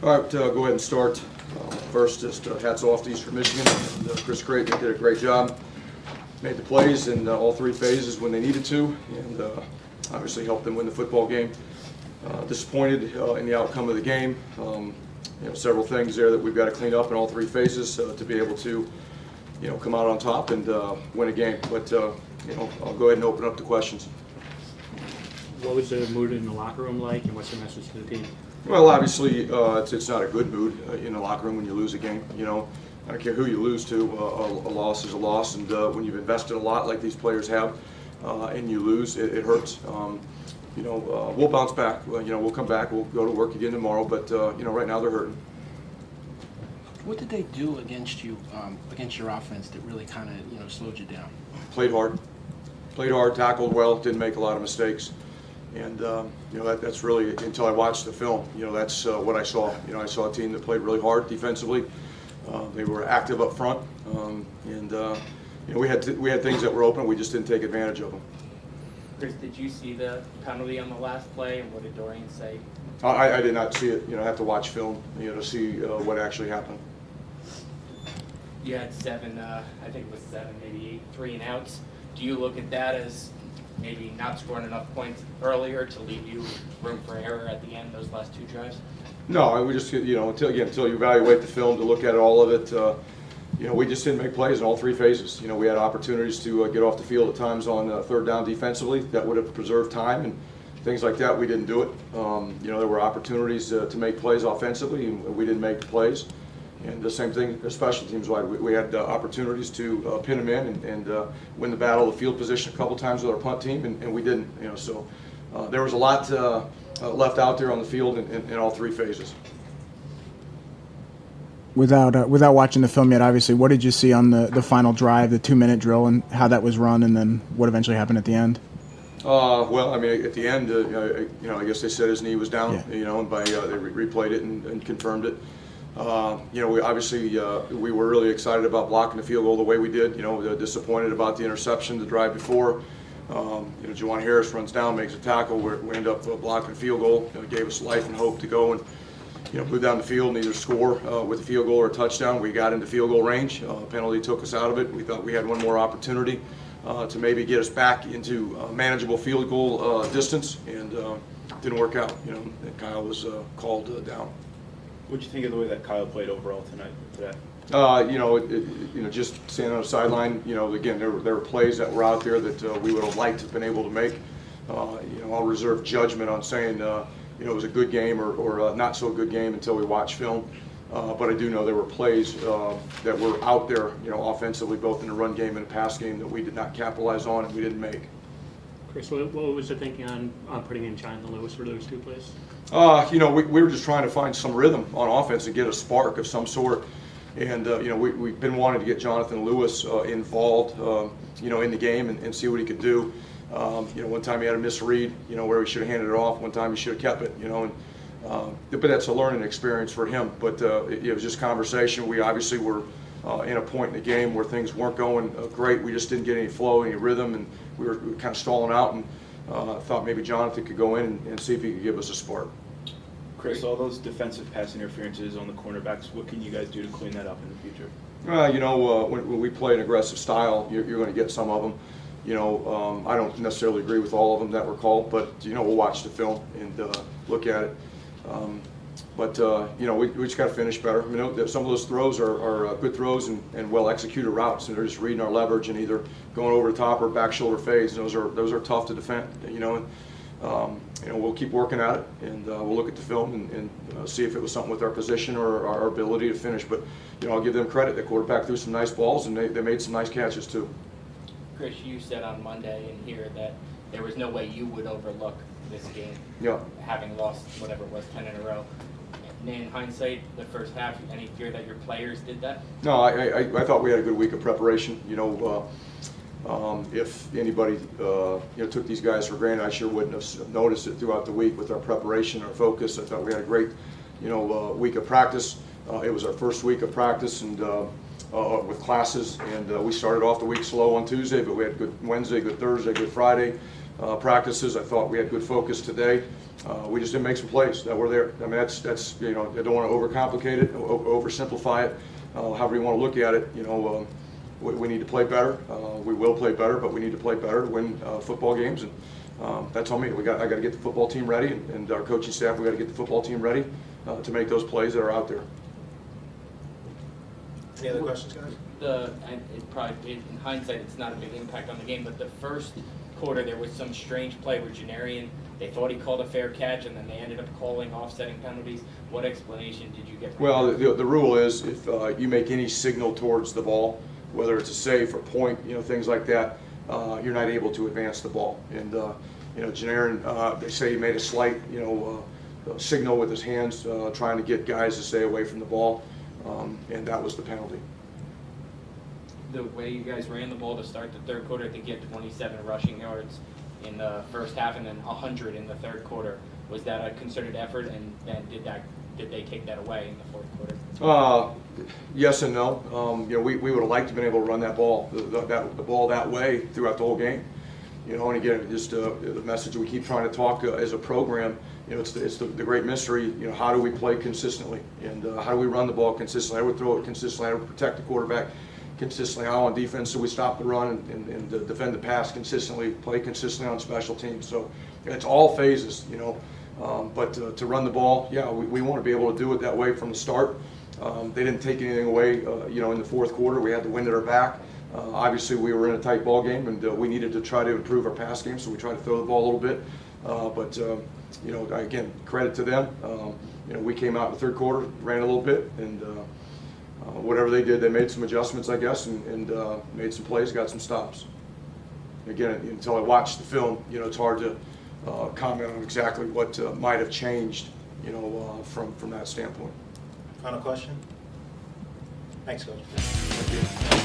All right, go ahead and start. First, just hats off to Eastern Michigan. Chris Creighton did a great job. Made the plays in all three phases when they needed to, and obviously helped them win the football game. Disappointed in the outcome of the game. Several things there that we've got to clean up in all three phases to be able to, come out on top and win a game. But I'll go ahead and open up to questions. What was the mood in the locker room like, and what's your message to the team? Well, obviously, it's not a good mood in the locker room when you lose a game. I don't care who you lose to. A loss is a loss, and when you've invested a lot like these players have, and you lose, it hurts. We'll bounce back. We'll come back. We'll go to work again tomorrow. But right now they're hurting. What did they do against you, against your offense, that really kind of slowed you down? Played hard, tackled well, didn't make a lot of mistakes. And that's really, until I watched the film, that's what I saw. I saw a team that played really hard defensively. They were active up front, and we had things that were open. We just didn't take advantage of them. Chris, did you see the penalty on the last play, and what did Dorian say? I did not see it. I have to watch film, to see what actually happened. You had seven, I think it was seven, maybe 8 3-and-outs. Do you look at that as maybe not scoring enough points earlier to leave you room for error at the end, those last 2 drives? No, we just, until you evaluate the film to look at all of it, we just didn't make plays in all three phases. We had opportunities to get off the field at times on third down defensively that would have preserved time and things like that. We didn't do it. There were opportunities to make plays offensively, and we didn't make the plays. And the same thing, special teams-wide, we had opportunities to pin them in and win the battle of the field position a couple times with our punt team, and we didn't. So there was a lot left out there on the field in all three phases. Without watching the film yet, obviously, what did you see on the final drive, the 2-minute drill, and how that was run, and then what eventually happened at the end? Well, at the end, I guess they said his knee was down, and they replayed it and confirmed it. We obviously we were really excited about blocking the field goal the way we did. Disappointed about the interception the drive before. Juwan Harris runs down, makes a tackle. We end up blocking a field goal. Gave us life and hope to go and blew down the field and either score with a field goal or a touchdown. We got into field goal range. Penalty took us out of it. We thought we had one more opportunity to maybe get us back into manageable field goal distance, and didn't work out. And Kyle was called down. What did you think of the way that Kyle played overall today? Just standing on the sideline. Again, there were plays that were out there that we would have liked to have been able to make. I'll reserve judgment on saying it was a good game or not so good game until we watch film. But I do know there were plays that were out there, offensively, both in the run game and the pass game, that we did not capitalize on and we didn't make. Chris, what was the thinking on putting in Chandler Lewis for those 2 plays? We were just trying to find some rhythm on offense and get a spark of some sort. And, we've been wanting to get Jonathan Lewis involved, in the game and see what he could do. One time he had a misread, where he should have handed it off. One time he should have kept it, but that's a learning experience for him. But it was just conversation. We obviously were in a point in the game where things weren't going great. We just didn't get any flow, any rhythm, and we were kind of stalling out, and thought maybe Jonathan could go in and see if he could give us a spark. Chris, all those defensive pass interferences on the cornerbacks, what can you guys do to clean that up in the future? When we play an aggressive style, you're going to get some of them. I don't necessarily agree with all of them that were called, but we'll watch the film and look at it. We just got to finish better. Some of those throws are good throws and well executed routes, and they're just reading our leverage and either going over the top or back shoulder fades. Those are tough to defend. We'll keep working at it, and we'll look at the film and see if it was something with our position or our ability to finish. But I'll give them credit. The quarterback threw some nice balls, and they made some nice catches too. Chris, you said on Monday in here that there was no way you would overlook this game, having lost whatever it was, 10 in a row. In hindsight, the first half, any fear that your players did that? No, I thought we had a good week of preparation. If anybody took these guys for granted, I sure wouldn't have noticed it throughout the week with our preparation, our focus. I thought we had a great week of practice. It was our first week of practice and with classes, and we started off the week slow on Tuesday, but we had good Wednesday, good Thursday, good Friday. practices. I thought we had good focus today. We just didn't make some plays that were there. I mean, that's you know, I don't want to overcomplicate it, oversimplify it, however you want to look at it. You know, we need to play better. We will play better, but we need to play better to win football games. And that's on me. I got to get the football team ready, and our coaching staff. We got to get the football team ready to make those plays that are out there. Any other questions, guys? In hindsight, it's not a big impact on the game, but the first quarter there was some strange play where Janarian, they thought he called a fair catch, and then they ended up calling offsetting penalties. What explanation did you get from Well, that? the rule is if you make any signal towards the ball, whether it's a save or point, you know, things like that, you're not able to advance the ball. And you know, Janarin, they say he made a slight, you know, signal with his hands, trying to get guys to stay away from the ball, and that was the penalty. The way you guys ran the ball to start the third quarter, I think you had 27 rushing yards in the first half and then 100 in the third quarter. Was that a concerted effort, and did they take that away in the fourth quarter? Yes and no. You know, we would have liked to have been able to run that ball, the ball that way throughout the whole game. You know, and again, just the message we keep trying to talk as a program. You know, it's the great mystery. You know, how do we play consistently, and how do we run the ball consistently? How do we throw it consistently? How do we protect the quarterback consistently? How on defense do we stop the run and defend the pass consistently? Play consistently on special teams. So it's all phases. You know, but to run the ball, yeah, we want to be able to do it that way from the start. They didn't take anything away. You know, in the fourth quarter, we had the wind at our back. Obviously, we were in a tight ball game, and we needed to try to improve our pass game, so we tried to throw the ball a little bit. But you know, again, credit to them. You know, we came out in the third quarter, ran a little bit, and whatever they did, they made some adjustments, I guess, and made some plays, got some stops. Again, until I watched the film, you know, it's hard to comment on exactly what might have changed, you know, from that standpoint. Final question? Thanks, Coach. Thank you.